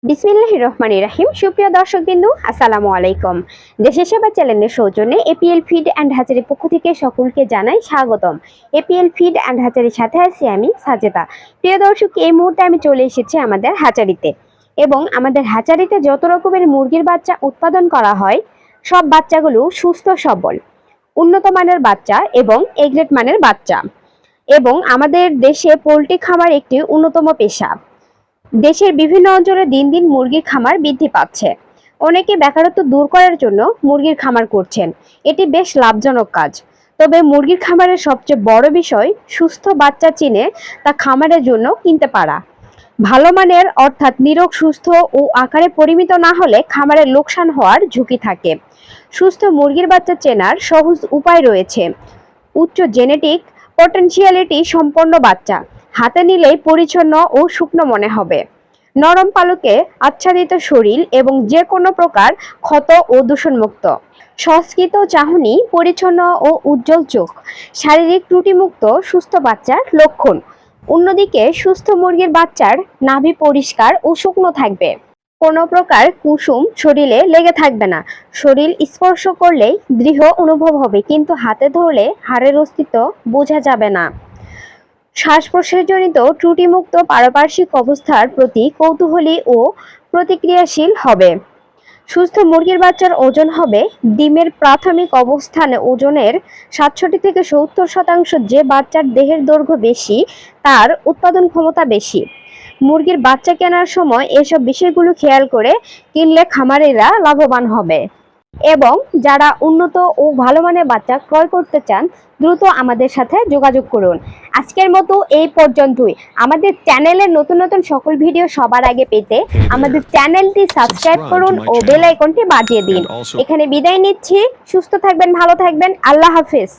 বিসমিল্লাহির রহমানির রহিম। সুপ্রিয় দর্শকবিন্দু, আসসালামু আলাইকুম। দেশের সেবা চ্যানেলের সৌজন্যে এপিএল ফিড অ্যান্ড হ্যাচারির পক্ষ থেকে সকলকে জানাই স্বাগতম। এপিএল ফিড অ্যান্ড হ্যাচারির সাথে আছি আমি সাজেদা। প্রিয় দর্শক, এই মুহূর্তে আমি চলে এসেছি আমাদের হ্যাচারিতে, এবং আমাদের হ্যাচারিতে যত রকমের মুরগির বাচ্চা উৎপাদন করা হয় সব বাচ্চাগুলো সুস্থ সবল, উন্নত মানের বাচ্চা এবং এ গ্রেড মানের বাচ্চা। এবং আমাদের দেশে পোল্ট্রি খামার একটি অন্যতম পেশা। দেশের বিভিন্ন অঞ্চলে দিন দিন মুরগির খামার বৃদ্ধি পাচ্ছে। অনেকে বেকারত্ব দূর করার জন্য মুরগির খামার করছেন। এটি বেশ লাভজনক কাজ। তবে মুরগির খামারের সবচেয়ে বড় বিষয় সুস্থ বাচ্চা চিনে তা খামারের জন্য কিনতে পারা। ভালো মানের অর্থাৎ নিরোগ, সুস্থ ও আকারে পরিমিত না হলে খামারের লোকসান হওয়ার ঝুঁকি থাকে। সুস্থ মুরগির বাচ্চা চেনার সহজ উপায় রয়েছে। উচ্চ জেনেটিক পটেনশিয়ালিটি সম্পন্ন বাচ্চা হাতে নিলেই পরিচ্ছন্ন ও শুকনো মনে হবে। নরম পালকে আচ্ছাদিত শরীর এবং যে কোনো প্রকার ক্ষত ও দূষণমুক্ত। সংস্কৃত চাহনি, পরিচ্ছন্ন ও উজ্জ্বল চোখ শারীরিক ত্রুটিমুক্ত সুস্থ বাচ্চার লক্ষণ। অন্যদিকে সুস্থ মুরগির বাচ্চার নাভি পরিষ্কার ও শুকনো থাকবে। কোনো প্রকার কুসুম শরীরে লেগে থাকবে না। শরীর স্পর্শ করলেই দৃঢ় অনুভব হবে, কিন্তু হাতে ধরলে হাড়ের অস্তিত্ব বোঝা যাবে না। শ্বাস প্রশ্বাসজনিত ত্রুটিমুক্ত পারিপার্শ্বিক অবস্থার প্রতি কৌতূহলী ও প্রতিক্রিয়াশীল হবে। সুস্থ মুরগির বাচ্চার ওজন হবে ডিমের প্রাথমিক অবস্থানে ওজনের ৬৭ থেকে ৭০%। যে বাচ্চার দেহের দৈর্ঘ্য বেশি তার উৎপাদন ক্ষমতা বেশি। মুরগির বাচ্চা কেনার সময় এসব বিষয়গুলো খেয়াল করে কিনলে খামারিরা লাভবান হবে। এবং যারা উন্নত ও ভালো মানের বাচ্চা ক্রয় করতে চান, দ্রুত আমাদের সাথে যোগাযোগ করুন। আজকের মতো এই পর্যন্তই। আমাদের চ্যানেলের নতুন নতুন সকল ভিডিও সবার আগে পেতে আমাদের চ্যানেলটি সাবস্ক্রাইব করুন ও বেল আইকনটি বাজিয়ে দিন। এখানে বিদায় নিচ্ছি। সুস্থ থাকবেন, ভালো থাকবেন। আল্লাহ হাফেজ।